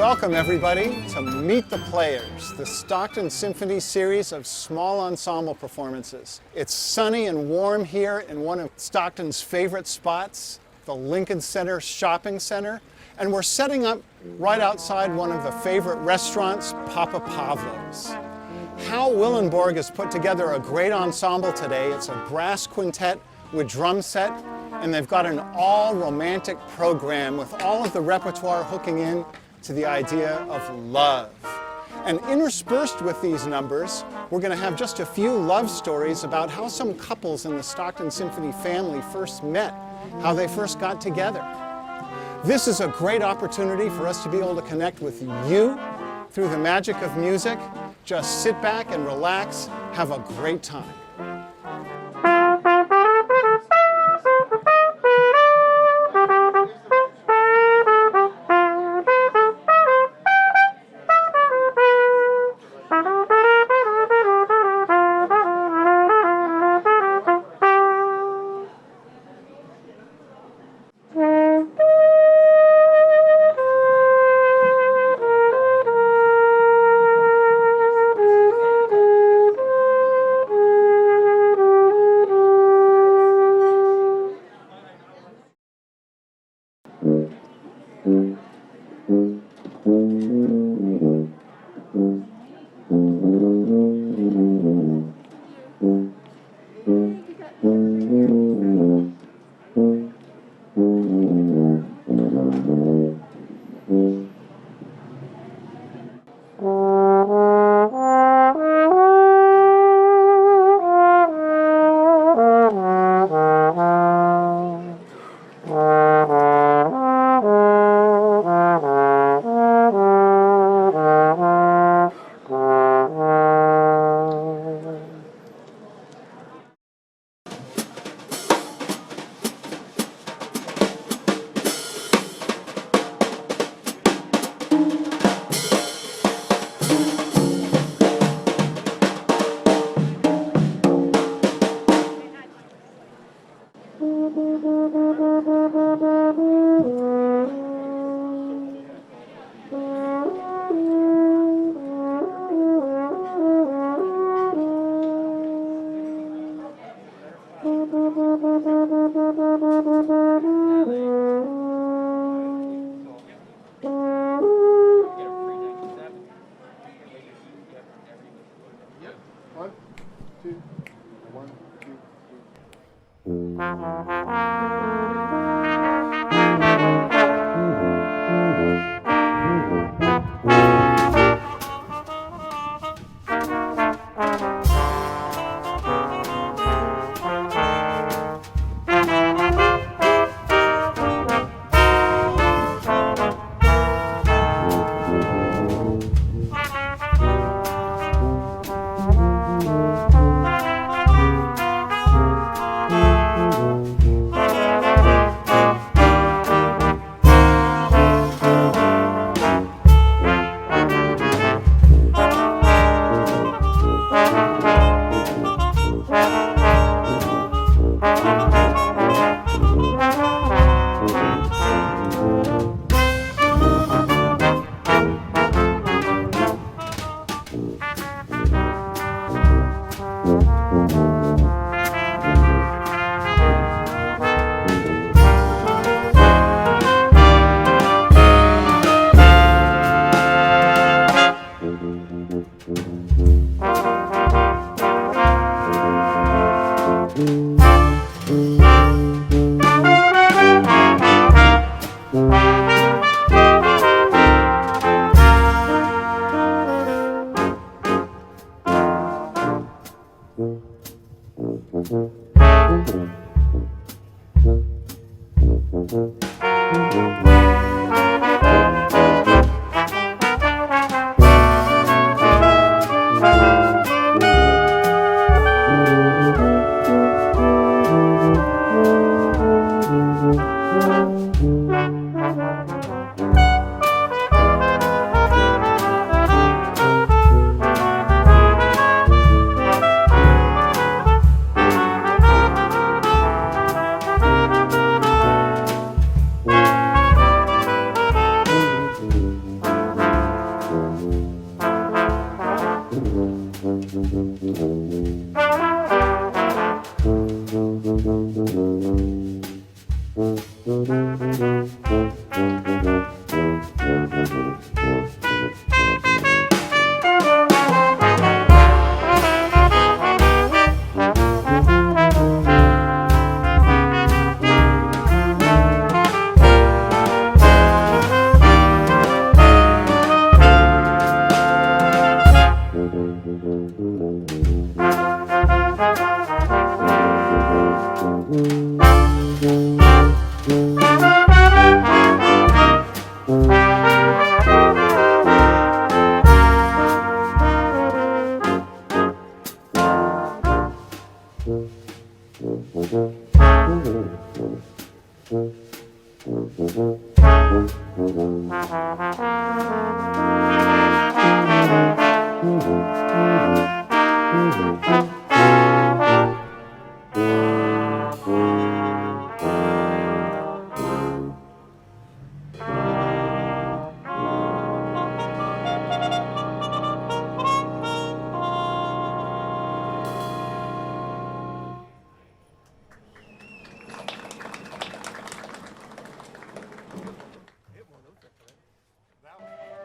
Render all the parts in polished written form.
Welcome everybody to Meet the Players, the Stockton Symphony series of small ensemble performances. It's sunny and warm here in one of Stockton's favorite spots, the Lincoln Center Shopping Center, and we're setting up right outside one of the favorite restaurants, Papa Pavlo's. Hal Willenborg has put together a great ensemble today. It's a brass quintet with drum set, and they've got an all-romantic program with all of the repertoire hooking in to the idea of love. And interspersed with these numbers, we're going to have just a few love stories about how some couples in the Stockton Symphony family first met, how they first got together. This is a great opportunity for us to be able to connect with you through the magic of music. Just sit back and relax, have a great time.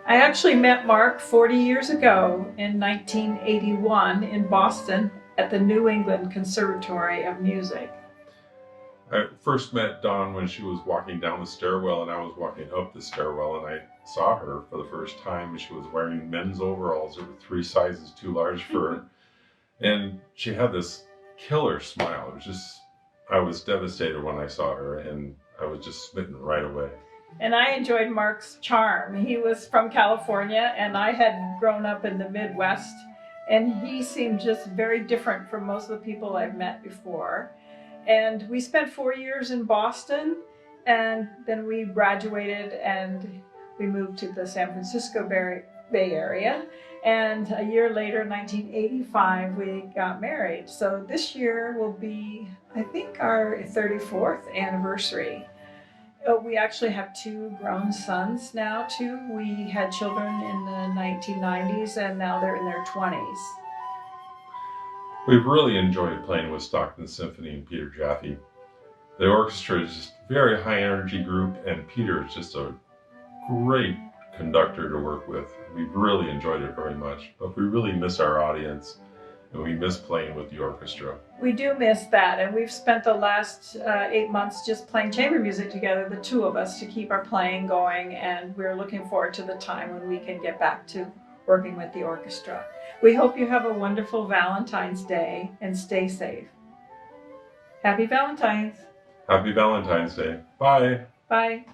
I actually met Mark 40 years ago in 1981 in Boston at the New England Conservatory of Music. I first met Dawn when she was walking down the stairwell and I was walking up the stairwell, and I saw her for the first time. She was wearing men's overalls that were 3 sizes too large for her. And she had this killer smile. It was just, I was devastated when I saw her, and I was just smitten right away. And I enjoyed Mark's charm. He was from California, and I had grown up in the Midwest, and he seemed just very different from most of the people I've met before. And we spent 4 years in Boston, and then we graduated and we moved to the San Francisco Bay Area. And a year later, 1985, we got married. So this year will be, I think, our 34th anniversary. We actually have 2 grown sons now, too. We had children in the 1990s, and now they're in their 20s. We've really enjoyed playing with Stockton Symphony and Peter Jaffe. The orchestra is just a very high energy group, and Peter is just a great conductor to work with. We've really enjoyed it very much, but we really miss our audience, and we miss playing with the orchestra. We do miss that, and we've spent the last 8 months just playing chamber music together, the 2 of us, to keep our playing going, and we're looking forward to the time when we can get back to working with the orchestra. We hope you have a wonderful Valentine's Day and stay safe. Happy Valentine's. Happy Valentine's Day. Bye. Bye.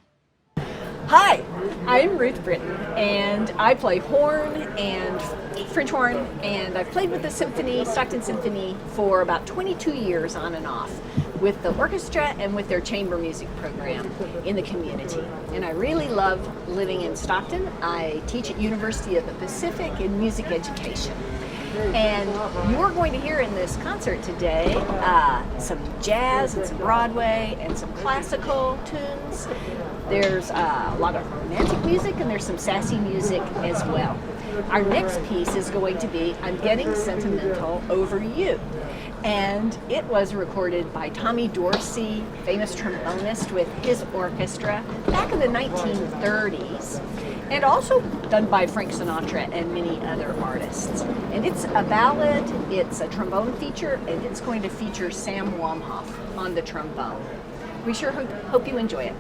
Hi, I'm Ruth Britton, and I play horn and French horn, and I've played with the Symphony, Stockton Symphony, for about 22 years on and off, with the orchestra and with their chamber music program in the community. And I really love living in Stockton. I teach at University of the Pacific in music education. And you're going to hear in this concert today some jazz and some Broadway and some classical tunes. There's a lot of romantic music, and there's some sassy music as well. Our next piece is going to be I'm Getting Sentimental Over You. And it was recorded by Tommy Dorsey, famous trombonist, with his orchestra back in the 1930s. And also done by Frank Sinatra and many other artists. And it's a ballad, it's a trombone feature, and it's going to feature Sam Wamhoff on the trombone. We sure hope you enjoy it.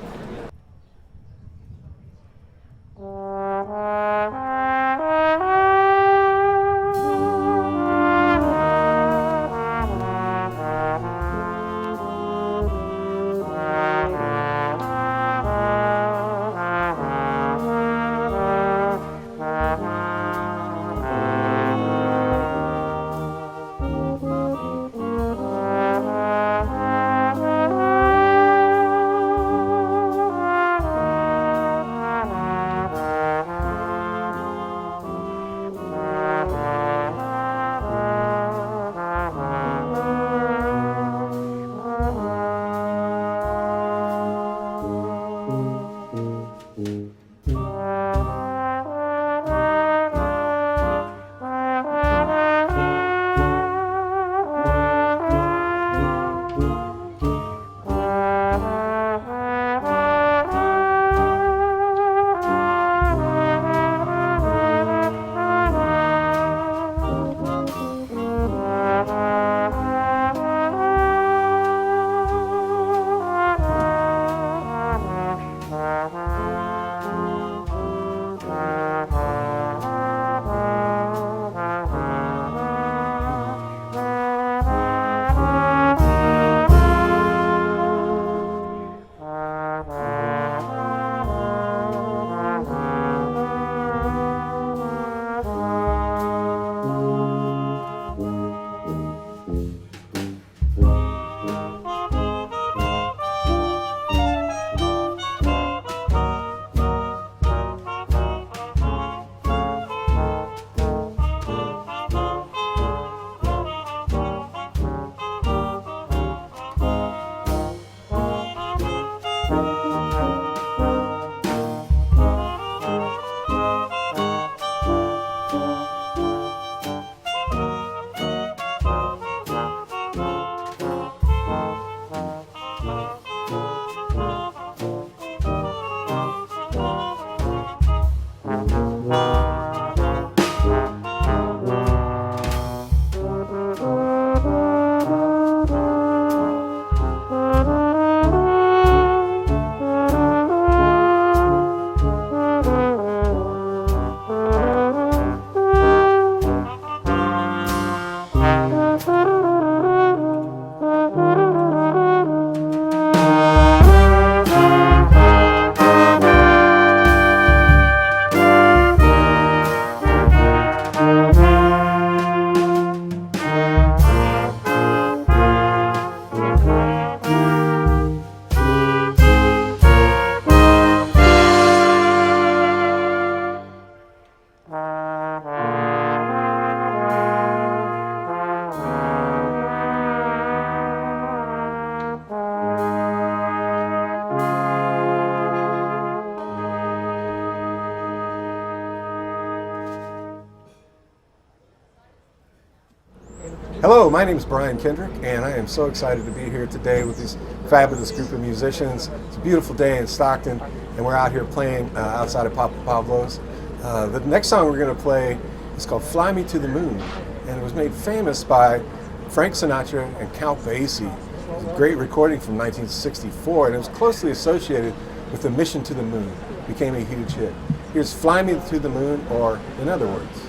Hello, my name is Brian Kendrick, and I am so excited to be here today with this fabulous group of musicians. It's a beautiful day in Stockton, and we're out here playing outside of Papa Pablo's. The next song we're going to play is called Fly Me to the Moon, and it was made famous by Frank Sinatra and Count Basie. It was a great recording from 1964, and it was closely associated with the mission to the moon. It became a huge hit. Here's Fly Me to the Moon, or In Other Words.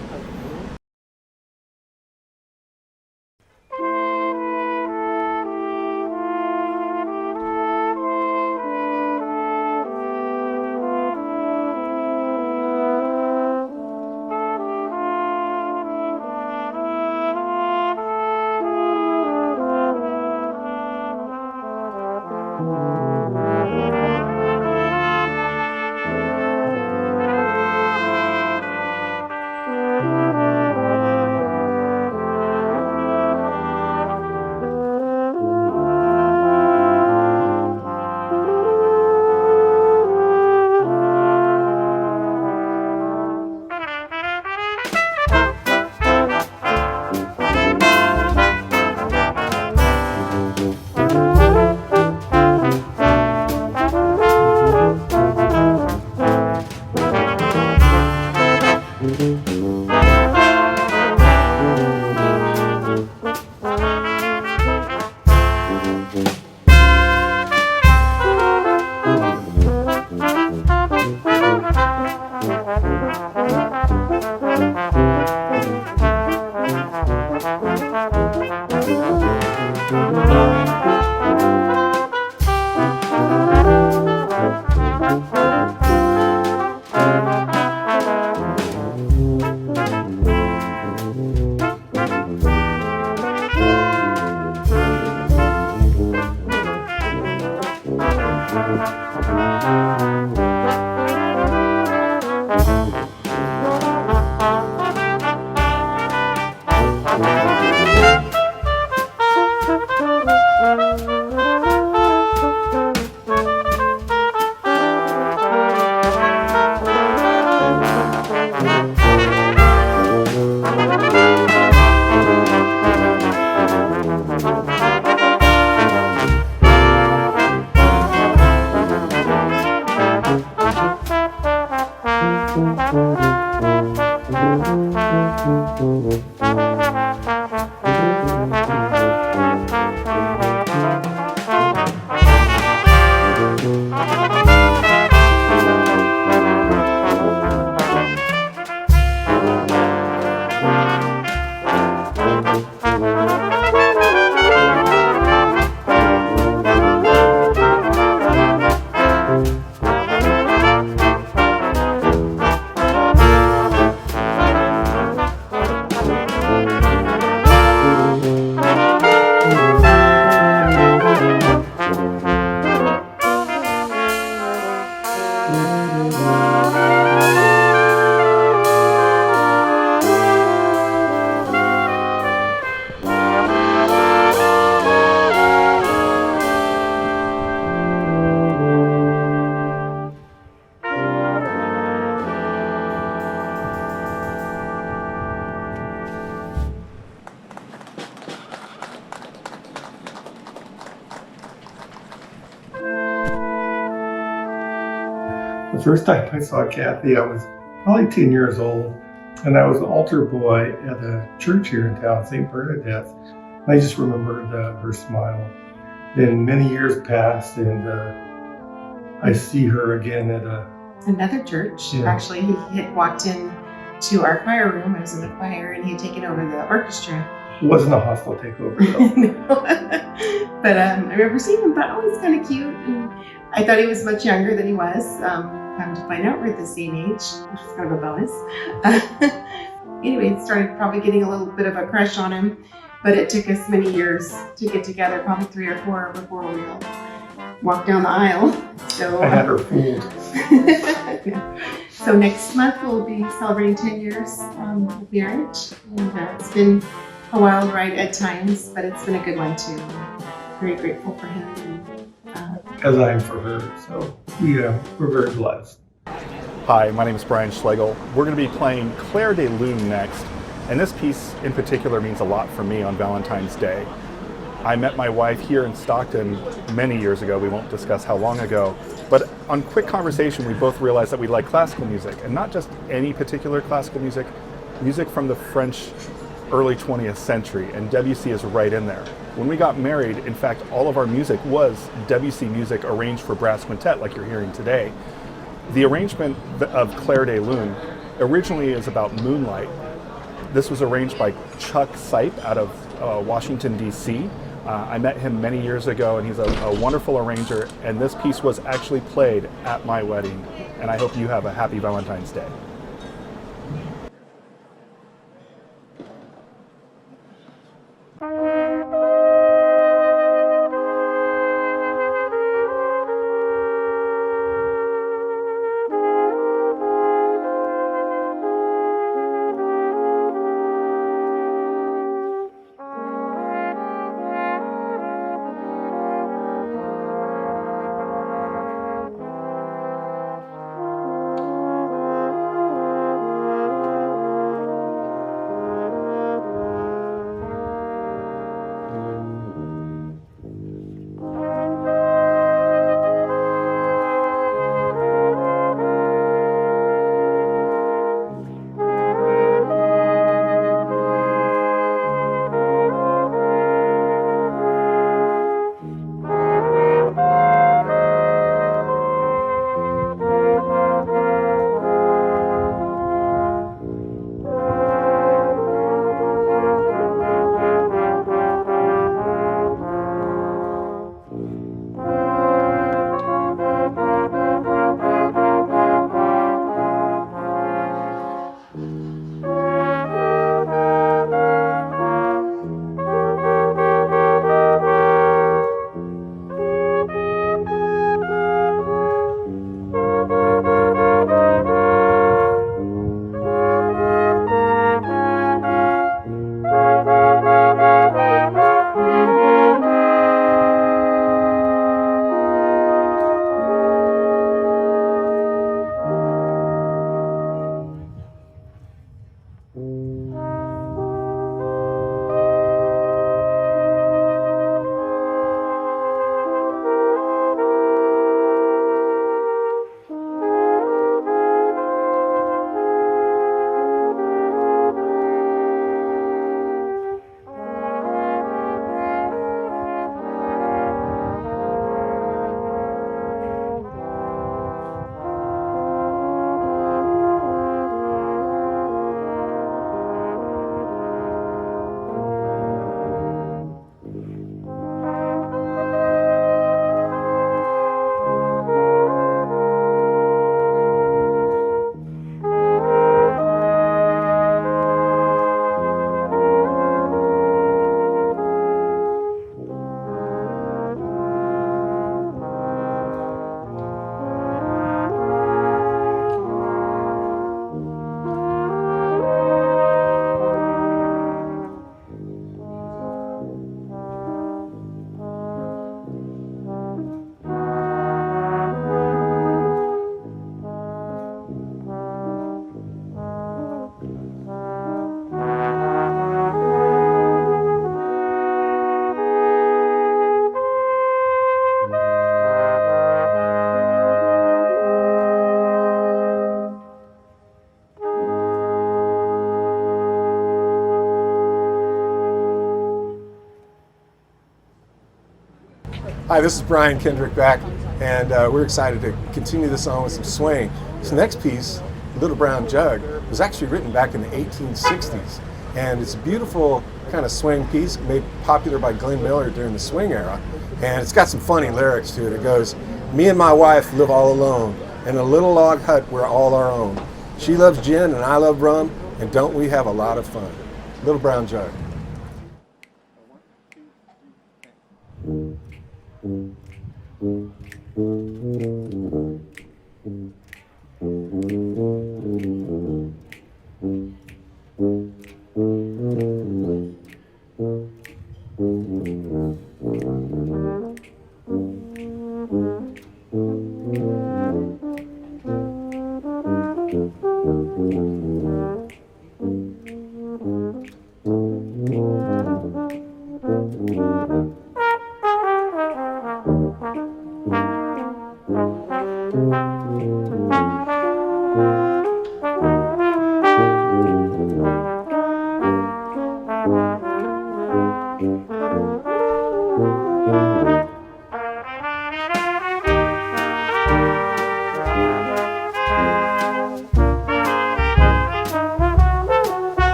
The first time I saw Kathy, I was probably 10 years old, and I was an altar boy at a church here in town, St. Bernadette's. And I just remembered her smile. Then many years passed, and I see her again at another church. Yeah. Actually, he had walked in to our choir room. I was in the choir, and he had taken over the orchestra. It wasn't a hostile takeover, though. No. But I remember seeing him, thought, oh, he's kind of cute. And I thought he was much younger than he was. Come to find out, we're the same age, which is kind of a bonus. Anyway, started probably getting a little bit of a crush on him, but it took us many years to get together, probably 3 or 4 before we all walked down the aisle. So I had her fooled. So next month we'll be celebrating 10 years of marriage, and it's been a wild ride at times, but it's been a good one too. Very grateful for him. As I am for her, so we're very blessed. Hi, my name is Brian Schlegel. We're going to be playing Claire de Lune next. And this piece in particular means a lot for me on Valentine's Day. I met my wife here in Stockton many years ago. We won't discuss how long ago. But on quick conversation, we both realized that we like classical music, and not just any particular classical music, music from the French early 20th century, and Debussy is right in there. When we got married, in fact, all of our music was Debussy music arranged for brass quintet like you're hearing today. The arrangement of Clair de Lune originally is about moonlight. This was arranged by Chuck Sipe out of Washington, D.C. I met him many years ago, and he's a wonderful arranger, and this piece was actually played at my wedding, and I hope you have a happy Valentine's Day. Hi, this is Brian Kendrick back, and we're excited to continue this on with some swing. This next piece, Little Brown Jug, was actually written back in the 1860s, and it's a beautiful kind of swing piece made popular by Glenn Miller during the swing era, and it's got some funny lyrics to it. It goes, "Me and my wife live all alone in a little log hut we're all our own. She loves gin and I love rum, and don't we have a lot of fun." Little Brown Jug.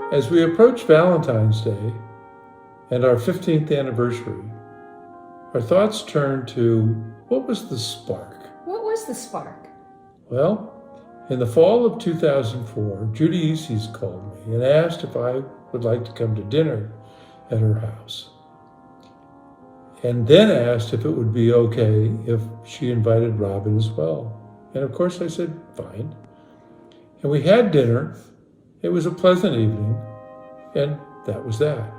As we approach Valentine's Day and our 15th anniversary, our thoughts turn to what was the spark? What was the spark? Well, in the fall of 2004, Judy Easties called me and asked if I would like to come to dinner at her house. And then asked if it would be okay if she invited Robin as well. And of course I said, fine. And we had dinner. It was a pleasant evening, and that was that.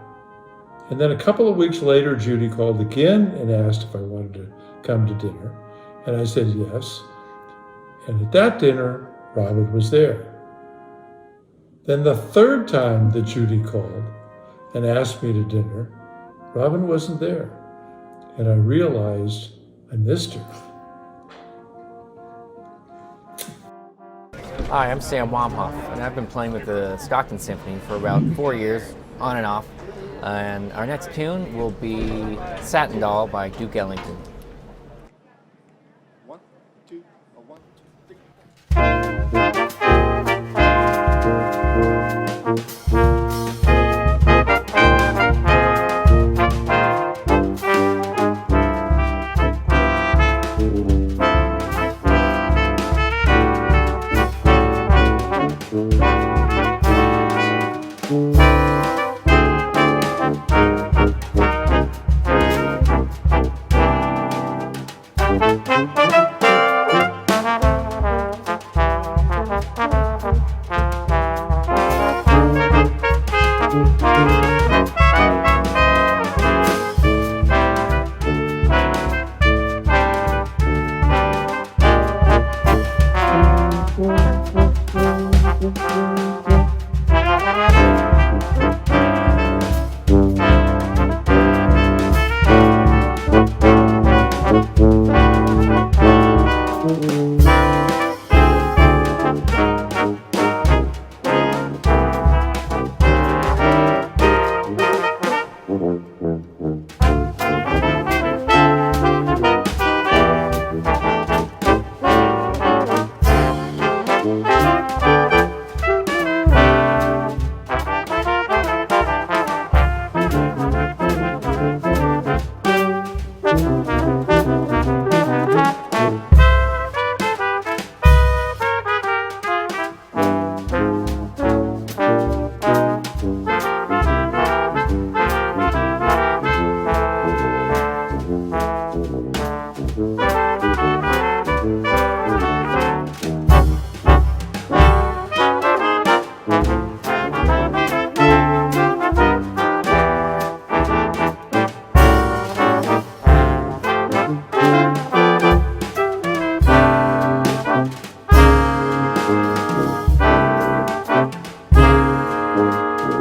And then a couple of weeks later, Judy called again and asked if I wanted to come to dinner. And I said yes. And at that dinner, Robin was there. Then the third time that Judy called and asked me to dinner, Robin wasn't there. And I realized I missed her. Hi, I'm Sam Wamhoff, and I've been playing with the Stockton Symphony for about 4 years, on and off. And our next tune will be Satin Doll by Duke Ellington. 1, 2, 1, 2, 3.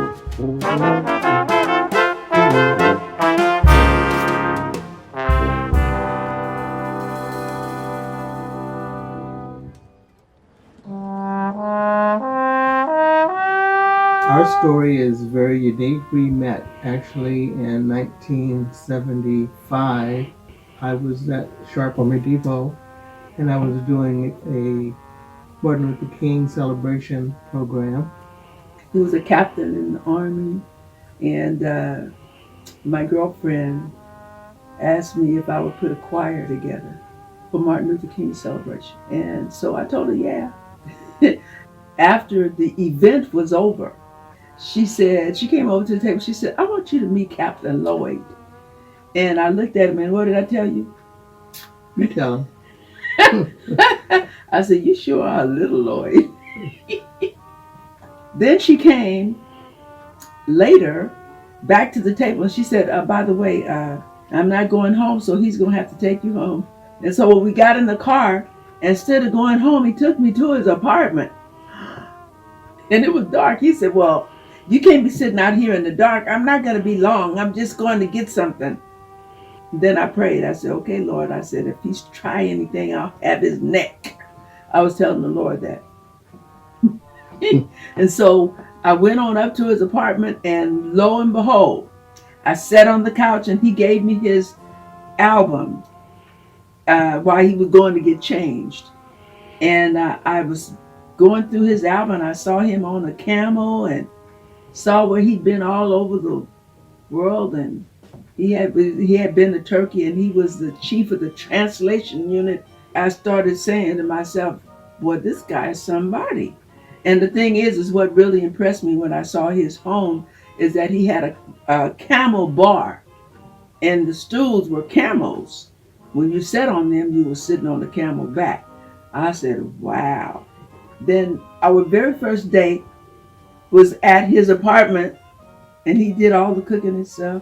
Our story is very unique. We met actually in 1975. I was at Sharp Army Depot and I was doing a Martin Luther King celebration program. He was a captain in the Army, and my girlfriend asked me if I would put a choir together for Martin Luther King celebration. And so I told her, yeah. After the event was over, she came over to the table, she said, I want you to meet Captain Lloyd. And I looked at him and what did I tell you? You tell him. I said, you sure are a little Lloyd. Then she came later back to the table and she said, by the way, I'm not going home, so he's going to have to take you home. And so when we got in the car, instead of going home, he took me to his apartment. And it was dark. He said, well, you can't be sitting out here in the dark. I'm not going to be long. I'm just going to get something. Then I prayed. I said, okay, Lord. I said, if he's trying anything, I'll have his neck. I was telling the Lord that. And so I went on up to his apartment, and lo and behold, I sat on the couch and he gave me his album while he was going to get changed. And I was going through his album. I saw him on a camel and saw where he'd been all over the world. And he had been to Turkey, and he was the chief of the translation unit. I started saying to myself, boy, this guy is somebody. And the thing is what really impressed me when I saw his home is that he had a camel bar, and the stools were camels. When you sat on them, you were sitting on the camel back. I said, wow. Then our very first date was at his apartment, and he did all the cooking himself.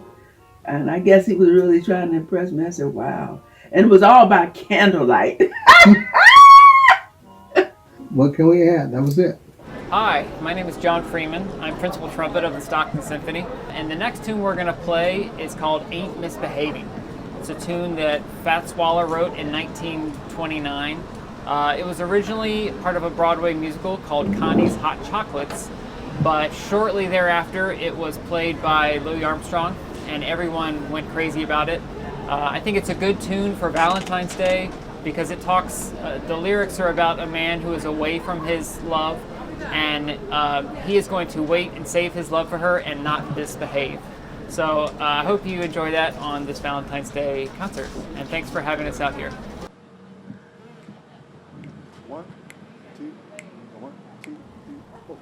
And I guess he was really trying to impress me. I said, wow. And it was all by candlelight. What can we add? That was it. Hi, my name is John Freeman. I'm principal trumpet of the Stockton Symphony. And the next tune we're going to play is called Ain't Misbehaving. It's a tune that Fats Waller wrote in 1929. It was originally part of a Broadway musical called Connie's Hot Chocolates, but shortly thereafter it was played by Louis Armstrong, and everyone went crazy about it. I think it's a good tune for Valentine's Day because it talks, the lyrics are about a man who is away from his love, and he is going to wait and save his love for her and not misbehave. So I hope you enjoy that on this Valentine's Day concert, and thanks for having us out here. 1, 2, 1, 2, 3, 4.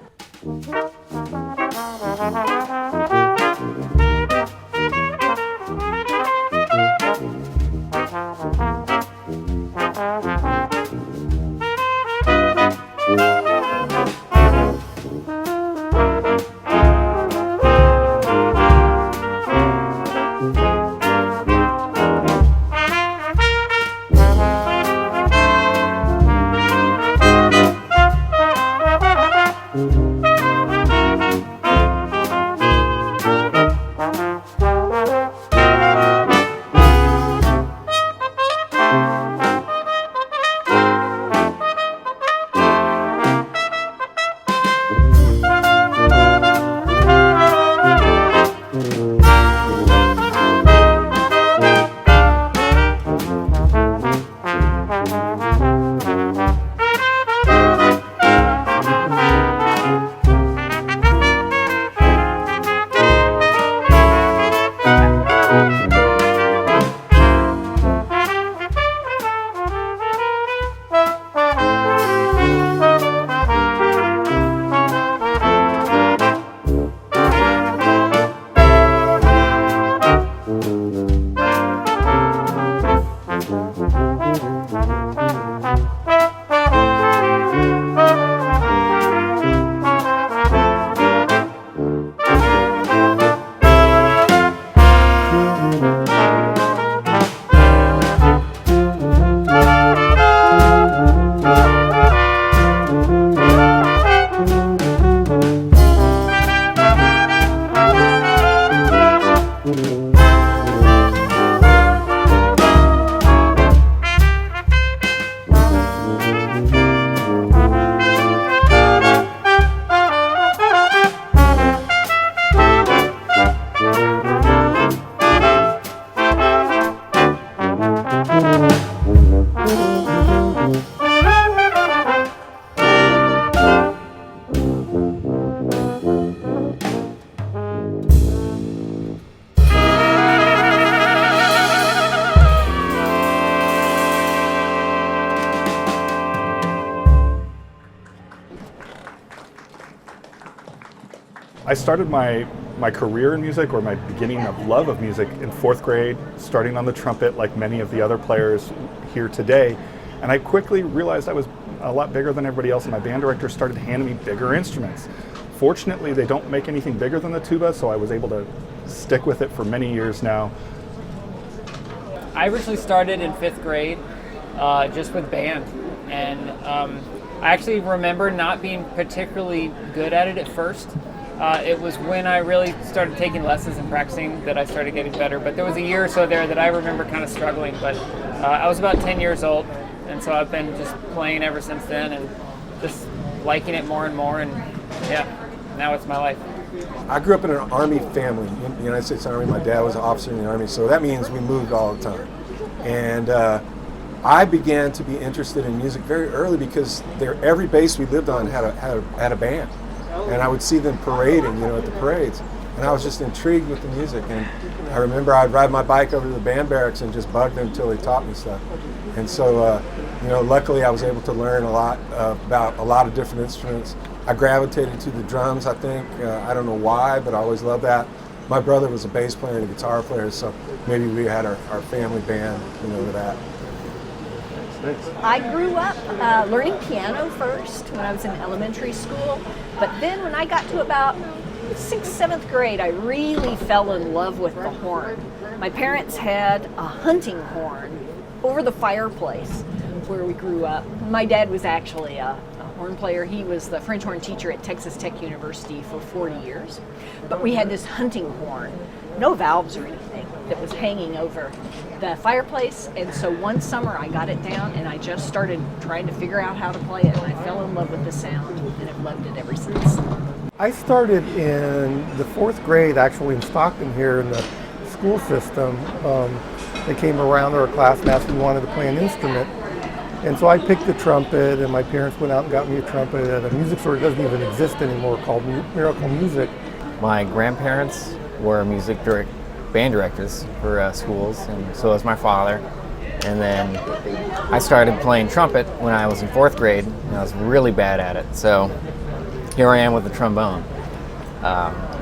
I started my career in music, or my beginning of love of music, in 4th grade, starting on the trumpet like many of the other players here today. And I quickly realized I was a lot bigger than everybody else, and my band director started handing me bigger instruments. Fortunately, they don't make anything bigger than the tuba, so I was able to stick with it for many years now. I originally started in 5th grade just with band, and I actually remember not being particularly good at it at first. It was when I really started taking lessons and practicing that I started getting better, but there was a year or so there that I remember kind of struggling, but I was about 10 years old, and so I've been just playing ever since then and just liking it more and more, and yeah, now it's my life. I grew up in an Army family, in the United States Army. My dad was an officer in the Army, so that means we moved all the time. And I began to be interested in music very early because every base we lived on had a band. And I would see them parading, at the parades. And I was just intrigued with the music. And I remember I'd ride my bike over to the band barracks and just bug them until they taught me stuff. And so, luckily I was able to learn a lot about a lot of different instruments. I gravitated to the drums, I think. I don't know why, but I always loved that. My brother was a bass player and a guitar player, so maybe we had our family band, with that. I grew up learning piano first when I was in elementary school, but then when I got to about 6th, 7th grade, I really fell in love with the horn. My parents had a hunting horn over the fireplace where we grew up. My dad was actually a horn player. He was the French horn teacher at Texas Tech University for 40 years. But we had this hunting horn, no valves or anything, that was hanging over the fireplace. And so one summer I got it down and I just started trying to figure out how to play it, and I fell in love with the sound and have loved it ever since. I started in the 4th grade, actually in Stockton here in the school system. They came around to our class and asked if we wanted to play an instrument. And so I picked the trumpet, and my parents went out and got me a trumpet at a music store that doesn't even exist anymore called Miracle Music. My grandparents were band directors for schools, and so was my father. And then I started playing trumpet when I was in 4th grade, and I was really bad at it. So here I am with the trombone.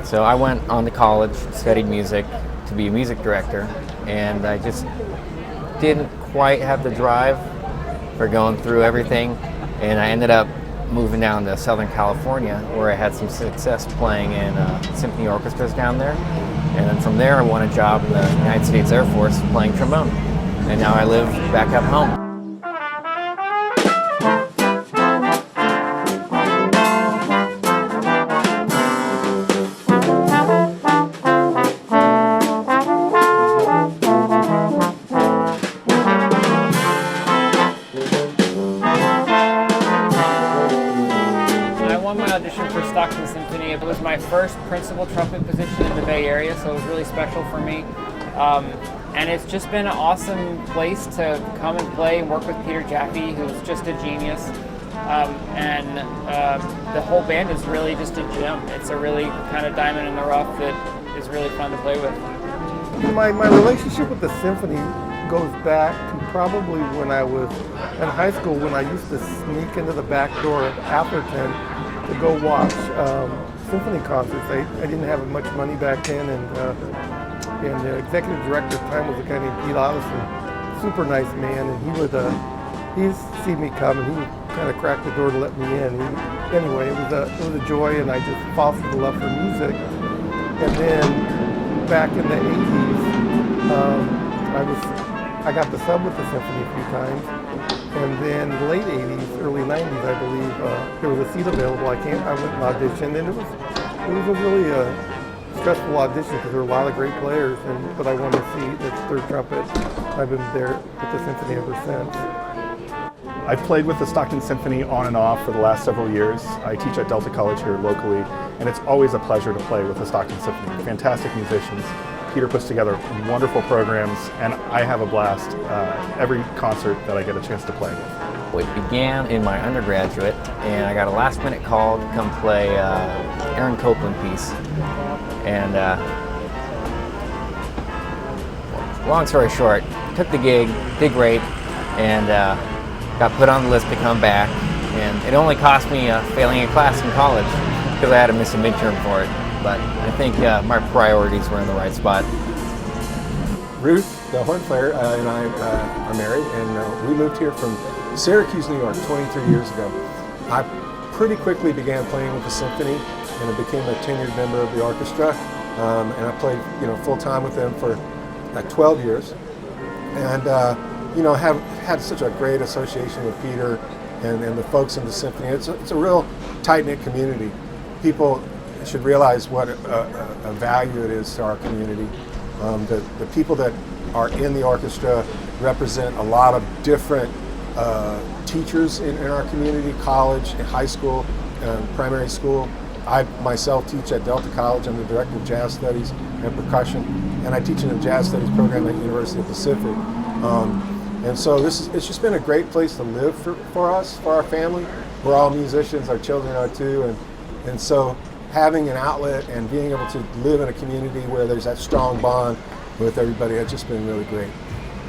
So I went on to college, studied music to be a music director, and I just didn't quite have the drive for going through everything, and I ended up moving down to Southern California, where I had some success playing in symphony orchestras down there. And then from there I won a job in the United States Air Force playing trombone. And now I live back up home. For Stockton Symphony. It was my first principal trumpet position in the Bay Area, so it was really special for me. And it's just been an awesome place to come and play and work with Peter Jaffe, who's just a genius. The whole band is really just a gem. It's a really kind of diamond in the rough that is really fun to play with. My relationship with the symphony goes back to probably when I was in high school, when I used to sneak into the back door at Atherton to go watch symphony concerts. I didn't have much money back then, and the executive director at the time was a guy named Pete Allison, super nice man, and he'd see me come and he would kind of crack the door to let me in. Anyway, it was a joy, and I just fostered the love for music. And then back in the 80s, I got to sub with the symphony a few times. And then the late 80s, early 90s, I believe, there was a seat available. I went and auditioned, and it was a really stressful audition because there were a lot of great players, but I won the seat. It's third trumpet. I've been there with the symphony ever since. I've played with the Stockton Symphony on and off for the last several years. I teach at Delta College here locally, and it's always a pleasure to play with the Stockton Symphony. Fantastic musicians. Peter puts together wonderful programs, and I have a blast every concert that I get a chance to play with. It began in my undergraduate, and I got a last-minute call to come play Aaron Copland piece. And long story short, took the gig, did great, and got put on the list to come back. And it only cost me failing a class in college because I had to miss a midterm for it. but I think my priorities were in the right spot. Ruth, the horn player, and I are married, and we moved here from Syracuse, New York, 23 years ago. I pretty quickly began playing with the symphony, and I became a tenured member of the orchestra, and I played, full time with them for like 12 years, and have had such a great association with Peter and the folks in the symphony. It's a real tight-knit community. People should realize what a value it is to our community. The people that are in the orchestra represent a lot of different teachers in our community, college, high school, primary school. I myself teach at Delta College. I'm the director of jazz studies and percussion, and I teach in the jazz studies program at University of Pacific. And so it's just been a great place to live for us, for our family. We're all musicians, our children are too, and so having an outlet and being able to live in a community where there's that strong bond with everybody has just been really great.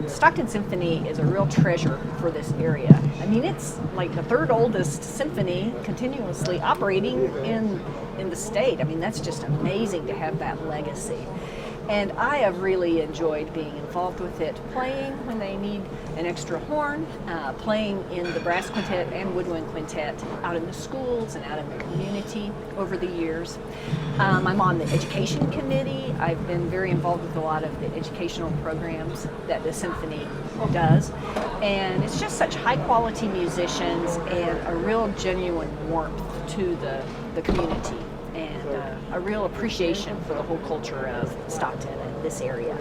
Stockton Symphony is a real treasure for this area. I mean, it's like the third oldest symphony continuously operating in the state. I mean, that's just amazing to have that legacy. And I have really enjoyed being involved with it, playing when they need an extra horn, playing in the brass quintet and woodwind quintet out in the schools and out in the community over the years. I'm on the education committee. I've been very involved with a lot of the educational programs that the symphony does. And it's just such high quality musicians and a real genuine warmth to the community. And a real appreciation for the whole culture of Stockton and this area.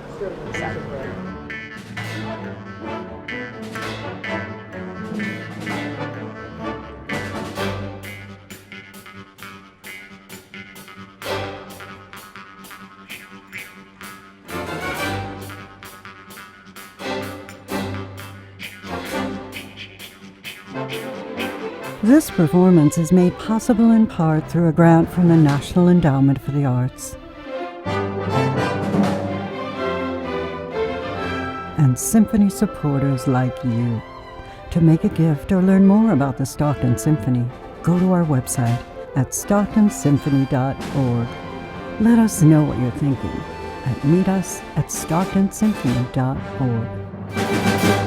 This performance is made possible in part through a grant from the National Endowment for the Arts and symphony supporters like you. To make a gift or learn more about the Stockton Symphony, go to our website at stocktonsymphony.org. Let us know what you're thinking at meetus@stocktonsymphony.org.